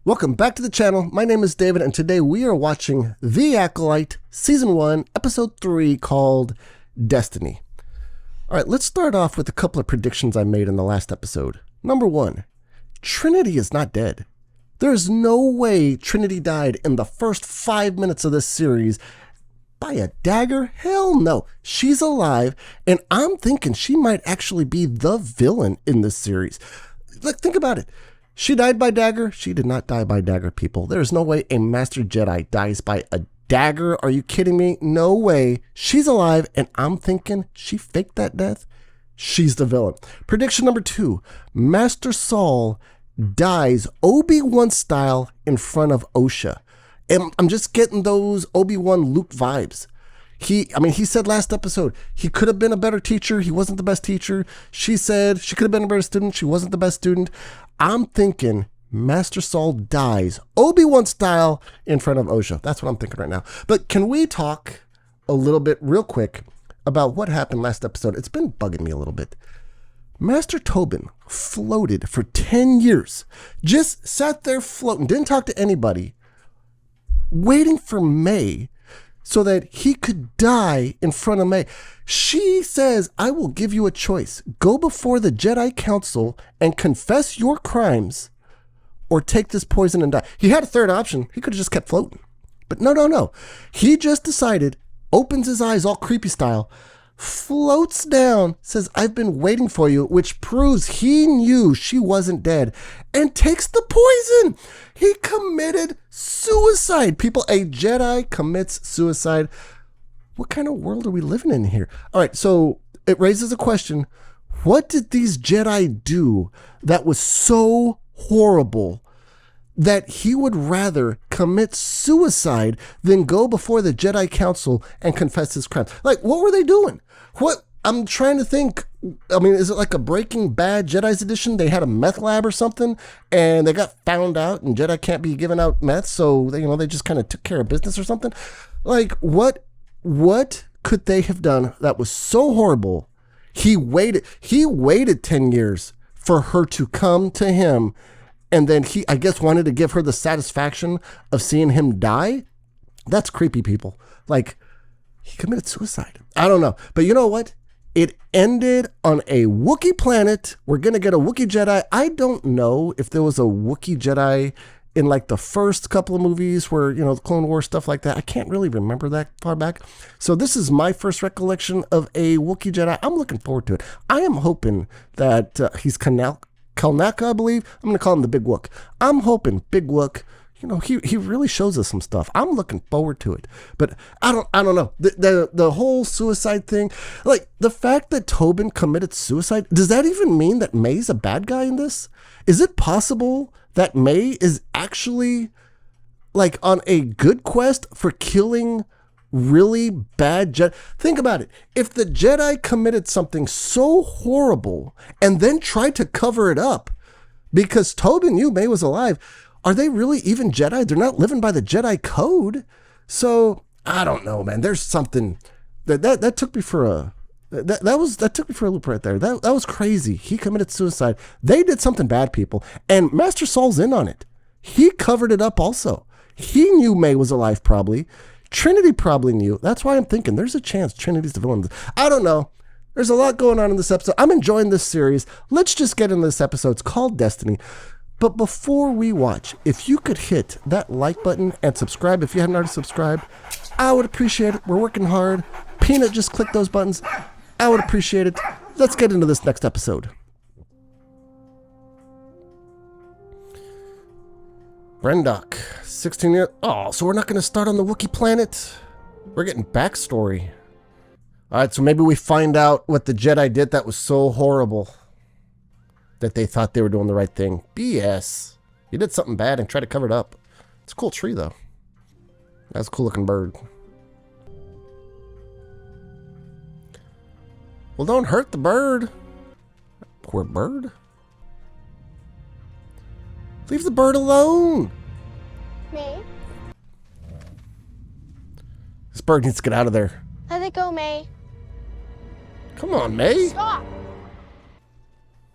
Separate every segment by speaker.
Speaker 1: Welcome back to the channel. My name is David, and today we are watching The Acolyte, Season 1, Episode 3, called Destiny. All right, let's start off with a couple of predictions I made in the last episode. Number 1, Trinity is not dead. There is no way Trinity died in the first 5 minutes of this series by a dagger. Hell no. She's alive, and I'm thinking she might actually be the villain in this series. Look, think about it. She died by dagger. She did not die by dagger, people. There is no way a Master Jedi dies by a dagger. Are you kidding me? No way. She's alive, and I'm thinking she faked that death. She's the villain. Prediction number 2. Master Saul dies Obi-Wan style in front of Osha. And I'm just getting those Obi-Wan Luke vibes. He said last episode, he could have been a better teacher. He wasn't the best teacher. She said she could have been a better student. She wasn't the best student. I'm thinking Master Saul dies Obi-Wan style in front of Osha. That's what I'm thinking right now. But can we talk a little bit real quick about what happened last episode? It's been bugging me a little bit. Master Tobin floated for 10 years. Just sat there floating, didn't talk to anybody, waiting for May so that he could die in front of May. She says, I will give you a choice. Go before the Jedi Council and confess your crimes or take this poison and die. He had a third option. He could have just kept floating. But no. He just decided, opens his eyes all creepy style, floats down, says, I've been waiting for you, which proves he knew she wasn't dead, and takes the poison. He committed suicide. People, a Jedi commits suicide. What kind of world are we living in here? All right, so it raises a question. What did these Jedi do that was so horrible that he would rather commit suicide than go before the Jedi Council and confess his crimes? Like, what were they doing? What? I'm trying to think. Is it like a Breaking Bad Jedi's edition? They had a meth lab or something, and they got found out, and Jedi can't be giving out meth, so they just kind of took care of business or something. Like, what could they have done that was so horrible? He waited 10 years for her to come to him, and then he, I guess, wanted to give her the satisfaction of seeing him die. That's creepy, people. Like, he committed suicide. I don't know. But you know what? It ended on a Wookiee planet. We're going to get a Wookiee Jedi. I don't know if there was a Wookiee Jedi in like the first couple of movies where, the Clone Wars, stuff like that. I can't really remember that far back. So this is my first recollection of a Wookiee Jedi. I'm looking forward to it. I am hoping that he's Kalnaka, I believe. I'm going to call him the Big Wook. I'm hoping Big Wook, he really shows us some stuff. I'm looking forward to it. But I don't know. The whole suicide thing, like the fact that Tobin committed suicide, does that even mean that May's a bad guy in this? Is it possible that May is actually like on a good quest for killing really bad Jedi? Think about it. If the Jedi committed something so horrible and then tried to cover it up because Tobin knew May was alive, are they really even Jedi? They're not living by the Jedi code. So I don't know, man. There's something that took me for a that took me for a loop right there. That was crazy. He committed suicide. They did something bad, people, and Master Saul's in on it. He covered it up also. He knew May was alive, probably. Trinity probably knew. That's why I'm thinking there's a chance Trinity's the villain. I don't know. There's a lot going on in this episode. I'm enjoying this series. Let's just get into this episode. It's called Destiny. But before we watch, if you could hit that like button and subscribe if you haven't already subscribed, I would appreciate it. We're working hard. Peanut just clicked those buttons. I would appreciate it. Let's get into this next episode. Brendok, 16 years. Oh, so we're not going to start on the Wookiee planet? We're getting backstory. All right, so maybe we find out what the Jedi did that was so horrible that they thought they were doing the right thing. BS. You did something bad and tried to cover it up. It's a cool tree, though. That's a cool looking bird. Well, don't hurt the bird. Poor bird. Leave the bird alone.
Speaker 2: May?
Speaker 1: This bird needs to get out of there.
Speaker 2: Let it go, May.
Speaker 1: Come on, May.
Speaker 3: Stop!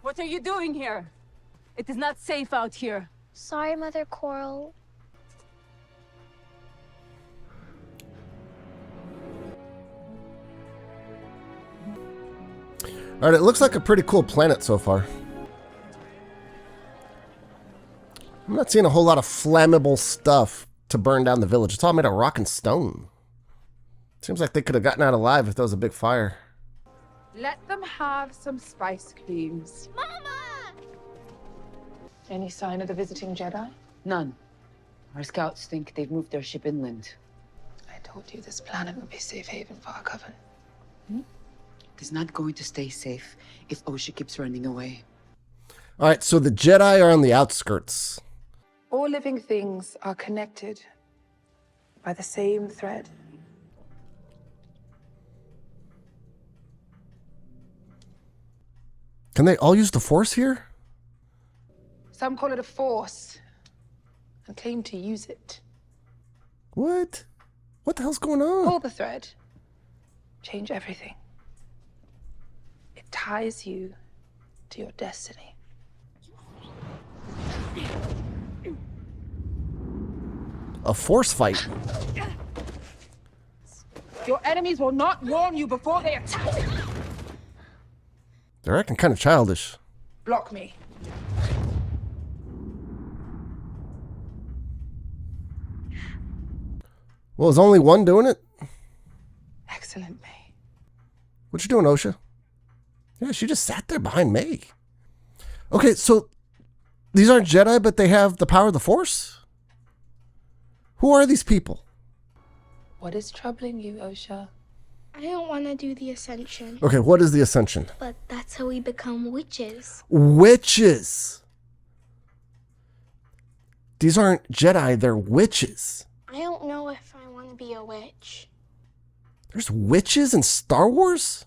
Speaker 3: What are you doing here? It is not safe out here.
Speaker 2: Sorry, Mother Coral.
Speaker 1: Alright, it looks like a pretty cool planet so far. I'm not seeing a whole lot of flammable stuff to burn down the village. It's all made of rock and stone. Seems like they could have gotten out alive if there was a big fire.
Speaker 3: Let them have some spice creams.
Speaker 2: Mama!
Speaker 3: Any sign of the visiting Jedi?
Speaker 4: None. Our scouts think they've moved their ship inland.
Speaker 3: I told you this planet would be safe haven for our coven.
Speaker 4: It is not going to stay safe if Osha keeps running away.
Speaker 1: Alright, so the Jedi are on the outskirts.
Speaker 3: All living things are connected by the same thread.
Speaker 1: Can they all use the Force here?
Speaker 3: Some call it a force and claim to use it.
Speaker 1: What? What the hell's going on?
Speaker 3: Pull the thread. Change everything. It ties you to your destiny.
Speaker 1: A Force fight.
Speaker 3: Your enemies will not warn you before they attack.
Speaker 1: They're acting kind of childish.
Speaker 3: Block me.
Speaker 1: Well, is only one doing it?
Speaker 3: Excellent, May.
Speaker 1: What you doing, Osha? Yeah, she just sat there behind May. Okay, so these aren't Jedi, but they have the power of the Force? Who are these people?
Speaker 3: What is troubling you, Osha?
Speaker 2: I don't want to do the Ascension,
Speaker 1: Okay, what is the Ascension?
Speaker 2: but that's how we become witches.
Speaker 1: Witches! These aren't Jedi, they're witches.
Speaker 2: I don't know if I want to be a witch.
Speaker 1: There's witches in Star Wars?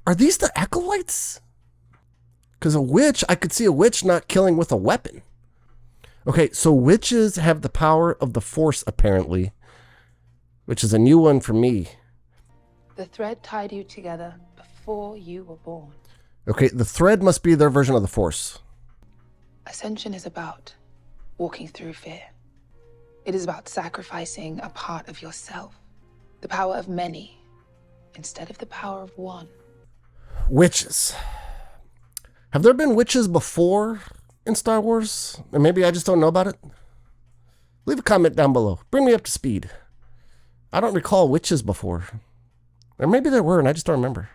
Speaker 1: Are these the Acolytes? Because a witch, I could see a witch not killing with a weapon. Okay, so witches have the power of the Force, apparently. Which is a new one for me.
Speaker 3: The thread tied you together before you were born.
Speaker 1: Okay, the thread must be their version of the Force.
Speaker 3: Ascension is about walking through fear. It is about sacrificing a part of yourself. The power of many instead of the power of one.
Speaker 1: Witches. Have there been witches before in Star Wars? And maybe I just don't know about it? Leave a comment down below. Bring me up to speed. I don't recall witches before. Or maybe there were and I just don't remember.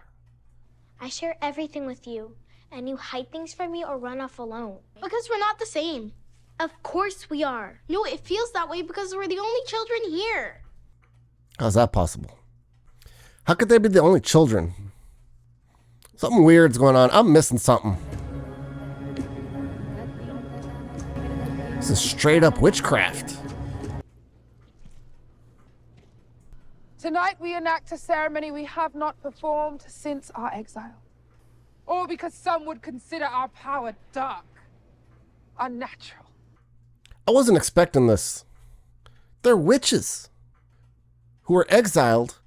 Speaker 2: I share everything with you, and you hide things from me or run off alone. Because we're not the same. Of course we are. No, it feels that way because we're the only children here.
Speaker 1: How's that possible? How could they be the only children? Something weird's going on. I'm missing something. This is straight up witchcraft.
Speaker 3: Tonight we enact a ceremony we have not performed since our exile. Or because some would consider our power dark, unnatural.
Speaker 1: I wasn't expecting this. They're witches who were exiled.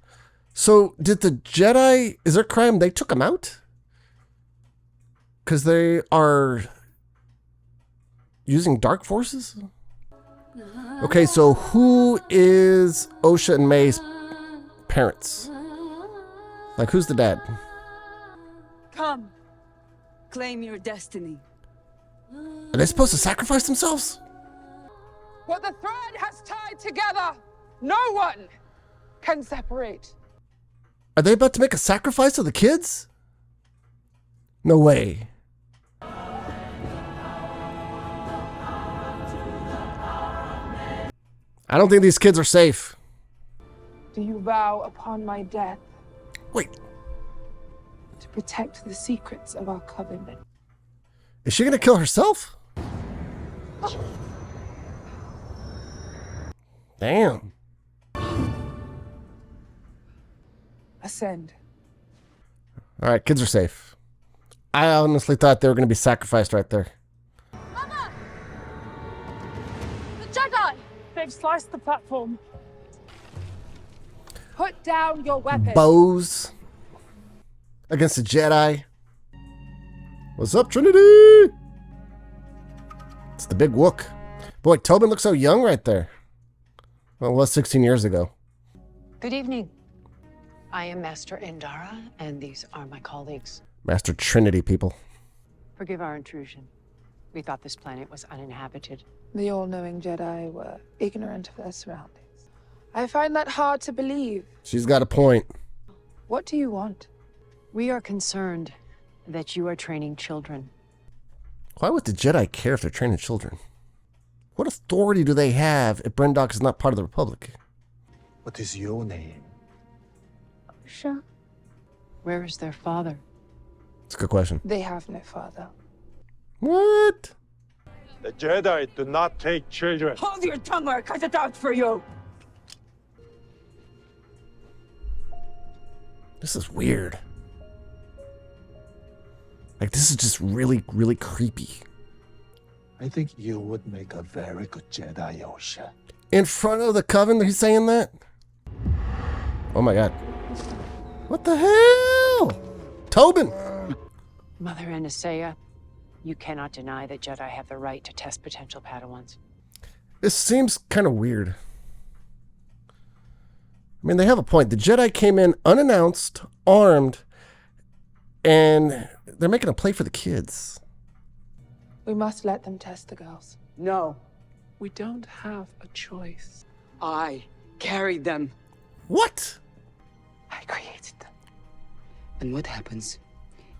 Speaker 1: So did the Jedi, is their crime they took them out? Because they are using dark forces? Okay, so who is Osha and May's parents? Like, who's the dad?
Speaker 5: Come, claim your destiny.
Speaker 1: Are they supposed to sacrifice themselves?
Speaker 3: What the thread has tied together, no one can separate.
Speaker 1: Are they about to make a sacrifice of the kids? No way. I don't think these kids are safe.
Speaker 3: Do you vow upon my death
Speaker 1: Wait,
Speaker 3: to protect the secrets of our coven?
Speaker 1: is she gonna kill herself? Damn.
Speaker 3: Ascend.
Speaker 1: All right, kids are safe. I honestly thought they were gonna be sacrificed right there.
Speaker 2: Mama! The Jedi!
Speaker 3: They've sliced the platform. Put down your weapon.
Speaker 1: Bows against the Jedi. What's up, Trinity? It's the big Wook. Boy, Tobin looks so young right there. Well, it was 16 years ago.
Speaker 6: Good evening. I am Master Endara, and these are my colleagues.
Speaker 1: Master Trinity people.
Speaker 6: Forgive our intrusion. We thought this planet was uninhabited.
Speaker 3: The all-knowing Jedi were ignorant of their surroundings. I find that hard to believe.
Speaker 1: She's got a point.
Speaker 3: What do you want?
Speaker 6: We are concerned that you are training children.
Speaker 1: Why would the Jedi care if they're training children? What authority do they have if Brendok is not part of the Republic?
Speaker 7: What is your name?
Speaker 2: Sure.
Speaker 6: Where is their father?
Speaker 1: It's a good question.
Speaker 3: They have no father.
Speaker 1: What?
Speaker 7: The Jedi do not take children.
Speaker 5: Hold your tongue or I cut it out for you!
Speaker 1: This is weird. Like, this is just really, really creepy.
Speaker 7: I think you would make a very good Jedi, Osha.
Speaker 1: In front of the coven, he's saying that? Oh my god. What the hell? Tobin!
Speaker 6: Mother Anastasia, you cannot deny that Jedi have the right to test potential Padawans.
Speaker 1: This seems kind of weird. I mean, they have a point. The Jedi came in unannounced, armed, and they're making a play for the kids.
Speaker 3: We must let them test the girls.
Speaker 5: No.
Speaker 3: We don't have a choice.
Speaker 5: I carried them.
Speaker 1: What?
Speaker 3: I created them.
Speaker 4: And what happens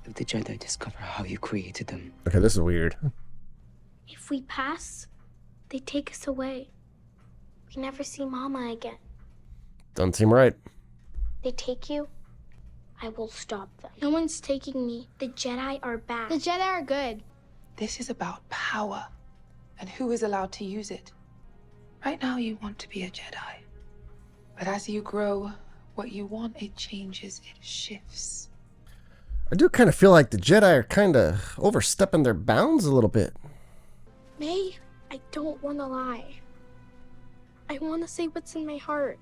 Speaker 4: if the Jedi discover how you created them?
Speaker 1: Okay, this is weird.
Speaker 2: If we pass, they take us away. We never see Mama again.
Speaker 1: Doesn't seem right.
Speaker 2: They take you, I will stop them. No one's taking me. The Jedi are bad. The Jedi are good.
Speaker 3: This is about power and who is allowed to use it. Right now you want to be a Jedi. But as you grow, what you want, it changes, it shifts.
Speaker 1: I do kind of feel like the Jedi are kind of overstepping their bounds a little bit.
Speaker 2: May, I don't want to lie. I want to say what's in my heart.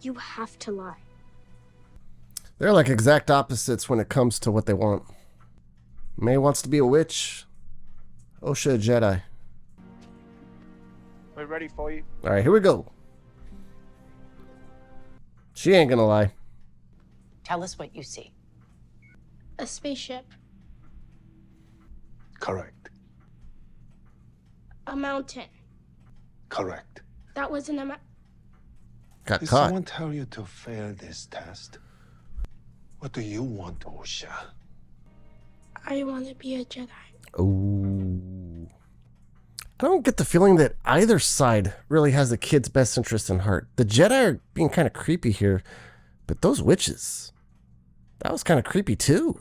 Speaker 2: You have to lie.
Speaker 1: They're like exact opposites when it comes to what they want. May wants to be a witch. Osha a Jedi.
Speaker 7: We're ready for you.
Speaker 1: Alright, here we go. She ain't gonna lie.
Speaker 6: Tell us what you see.
Speaker 2: A spaceship.
Speaker 7: Correct.
Speaker 2: A mountain.
Speaker 7: Correct.
Speaker 2: That wasn't a
Speaker 1: Got
Speaker 7: Did
Speaker 1: caught.
Speaker 7: someone tell you to fail this test? What do you want, Osha?
Speaker 2: I want to be a Jedi.
Speaker 1: Ooh. I don't get the feeling that either side really has the kid's best interest in heart. The Jedi are being kind of creepy here, but those witches, that was kind of creepy too.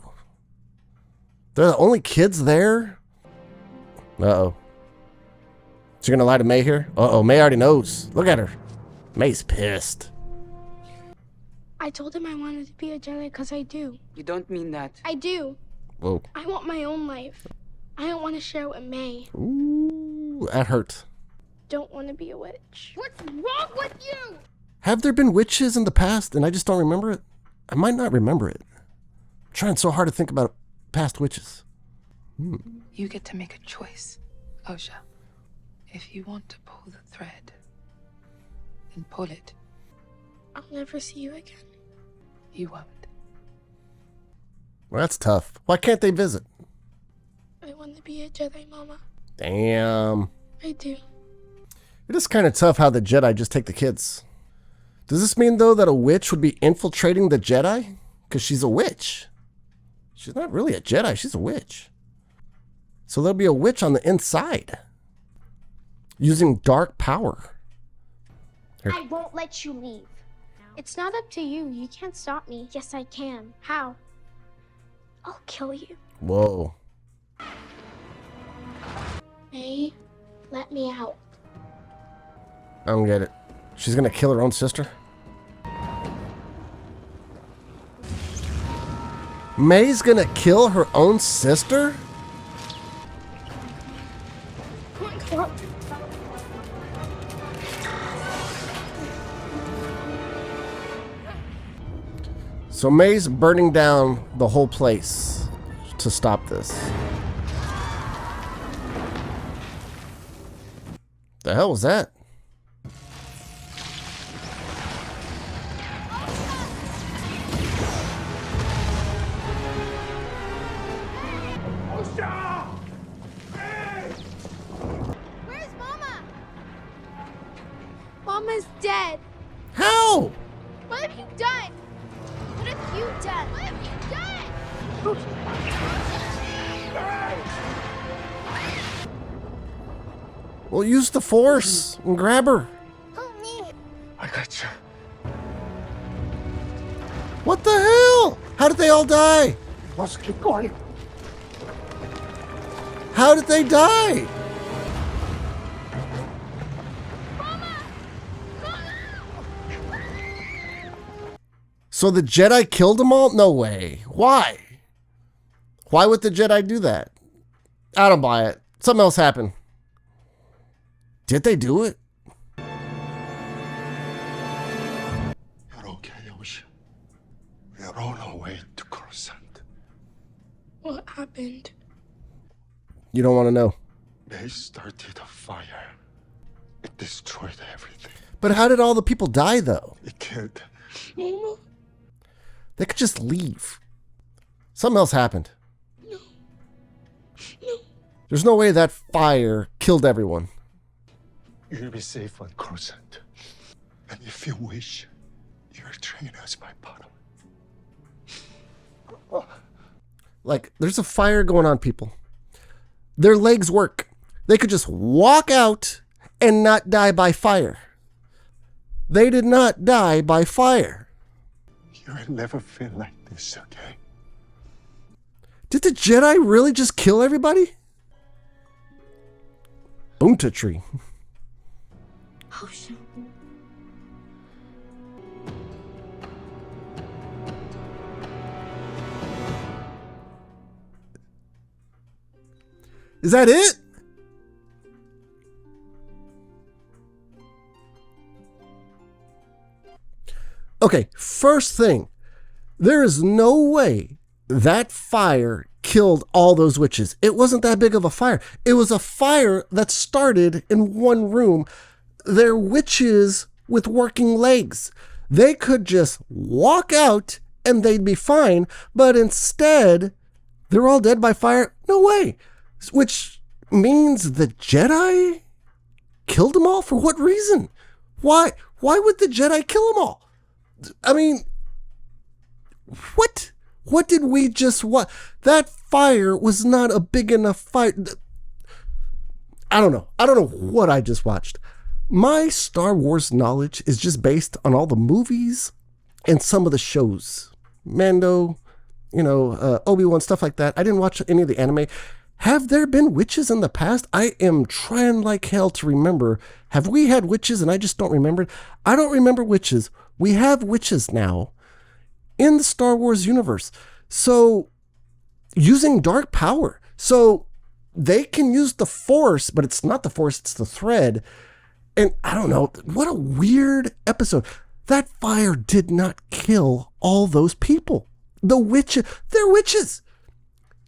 Speaker 1: They're the only kids there. Uh-oh. She gonna lie to May here? Uh-oh, May already knows. Look at her. May's pissed.
Speaker 2: I told him I wanted to be a Jedi because I do.
Speaker 5: You don't mean that.
Speaker 2: I do.
Speaker 1: Whoa.
Speaker 2: I want my own life. I don't want to share it with May.
Speaker 1: Ooh, that hurt.
Speaker 2: Don't want to be a witch. What's wrong with you?
Speaker 1: Have there been witches in the past and I just don't remember it? I might not remember it. I'm trying so hard to think about past witches.
Speaker 3: You get to make a choice, Osha. If you want to pull the thread, then pull it.
Speaker 2: I'll never see you again.
Speaker 3: You won't.
Speaker 1: Well, that's tough. Why can't they visit?
Speaker 2: I want to be a Jedi, Mama.
Speaker 1: Damn.
Speaker 2: I do.
Speaker 1: It is kind of tough how the Jedi just take the kids. Does this mean, though, that a witch would be infiltrating the Jedi? Because she's a witch. She's not really a Jedi. She's a witch. So there'll be a witch on the inside. Using dark power. Here.
Speaker 2: I won't let you leave. It's not up to you. You can't stop me. Yes, I can. How? I'll kill you.
Speaker 1: Whoa.
Speaker 2: May, let me out.
Speaker 1: I don't get it. She's gonna kill her own sister? May's gonna kill her own sister?
Speaker 2: Come on.
Speaker 1: So May's burning down the whole place to stop this. The hell was that?
Speaker 2: Where's Mama? Mama's dead.
Speaker 1: How?
Speaker 2: What have you done? What have you done? What have you done?
Speaker 1: Well, use the force and grab her.
Speaker 2: Help me.
Speaker 7: I got you.
Speaker 1: What the hell? How did they all die?
Speaker 7: Let's keep going.
Speaker 1: How did they die? So the Jedi killed them all? No way. Why? Why would the Jedi do that? I don't buy it. Something else happened. Did they do it?
Speaker 7: You're okay, Osha. We are on our way to Coruscant.
Speaker 2: What happened?
Speaker 1: You don't want to know.
Speaker 7: They started a fire. It destroyed everything.
Speaker 1: But how did all the people die, though?
Speaker 7: It killed.
Speaker 2: Mama?
Speaker 1: They could just leave. Something else happened.
Speaker 2: No.
Speaker 1: There's no way that fire killed everyone.
Speaker 7: You'll be safe on Coruscant. And if you wish, you're trained as my Padawan.
Speaker 1: Like, there's a fire going on, people. Their legs work. They could just walk out and not die by fire. They did not die by fire.
Speaker 7: You will never feel like this again.
Speaker 1: Did the Jedi really just kill everybody? Boonta tree.
Speaker 2: Ocean.
Speaker 1: Is that it? Okay, first thing, there is no way that fire killed all those witches. It wasn't that big of a fire. It was a fire that started in one room. They're witches with working legs. They could just walk out and they'd be fine, but instead, they're all dead by fire. No way. Which means the Jedi killed them all? For what reason? Why would the Jedi kill them all? I mean, what? What did we just what? That fire was not a big enough fire. I don't know. I don't know what I just watched. My Star Wars knowledge is just based on all the movies and some of the shows. Mando, Obi-Wan, stuff like that. I didn't watch any of the anime. Have there been witches in the past? I am trying like hell to remember. Have we had witches and I just don't remember? I don't remember witches. We have witches now in the Star Wars universe. So, using dark power. So, they can use the Force, but it's not the Force, it's the thread. And I don't know, what a weird episode. That fire did not kill all those people. The witches, they're witches.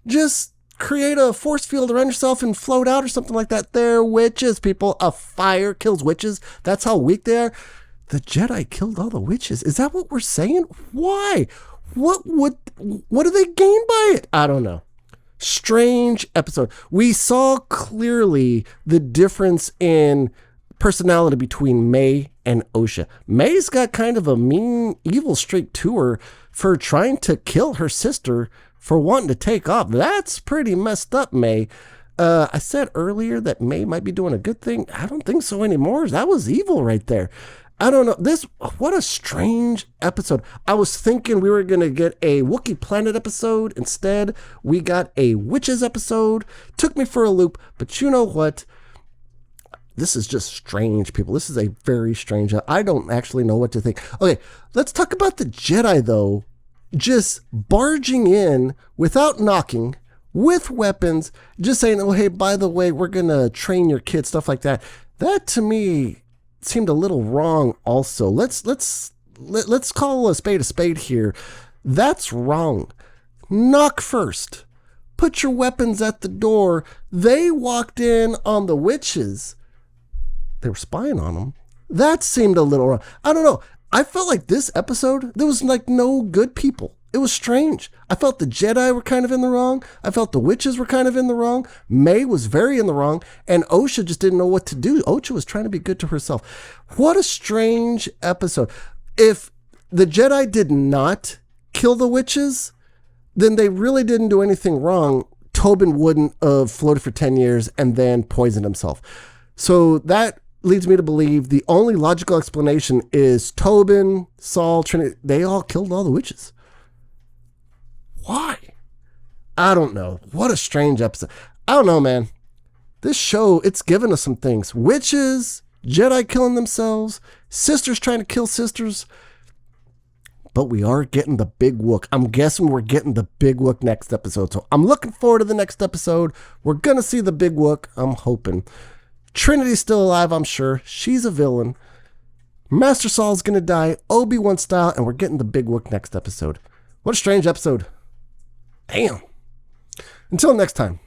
Speaker 1: Just create a force field around yourself and float out or something like that. They're witches, people. A fire kills witches. That's how weak they are. The Jedi killed all the witches. Is that what we're saying? Why? What do they gain by it? I don't know. Strange episode. We saw clearly the difference in personality between May and Osha. May's got kind of a mean, evil streak to her for trying to kill her sister for wanting to take off. That's pretty messed up, May. I said earlier that May might be doing a good thing. I don't think so anymore. That was evil right there. I don't know. What a strange episode. I was thinking we were going to get a Wookiee Planet episode. Instead, we got a Witches episode. Took me for a loop, but you know what? This is just strange, people. This is a very strange. I don't actually know what to think. Okay, let's talk about the Jedi, though. Just barging in without knocking, with weapons, just saying, oh, hey, by the way, we're going to train your kids, stuff like that. That, to me, seemed a little wrong also. Let's call a spade here. That's wrong. Knock first. Put your weapons at the door. They walked in on the witches. they were spying on him. That seemed a little wrong. I don't know. I felt like this episode, there was like no good people. It was strange. I felt the Jedi were kind of in the wrong. I felt the witches were kind of in the wrong. May was very in the wrong. And Osha just didn't know what to do. Osha was trying to be good to herself. What a strange episode. If the Jedi did not kill the witches, then they really didn't do anything wrong. Tobin wouldn't have floated for 10 years and then poisoned himself. So that leads me to believe the only logical explanation is Tobin, Saul, Trinity, they all killed all the witches. Why? I don't know. What a strange episode. I don't know, man. This show, it's given us some things. Witches, Jedi killing themselves, sisters trying to kill sisters. But we are getting the big Wook. I'm guessing we're getting the big Wook next episode. So I'm looking forward to the next episode. We're going to see the big Wook. I'm hoping. Trinity's still alive, I'm sure. She's a villain. Master Saul's going to die Obi-Wan style. And we're getting the big Wook next episode. What a strange episode. Damn. Until next time.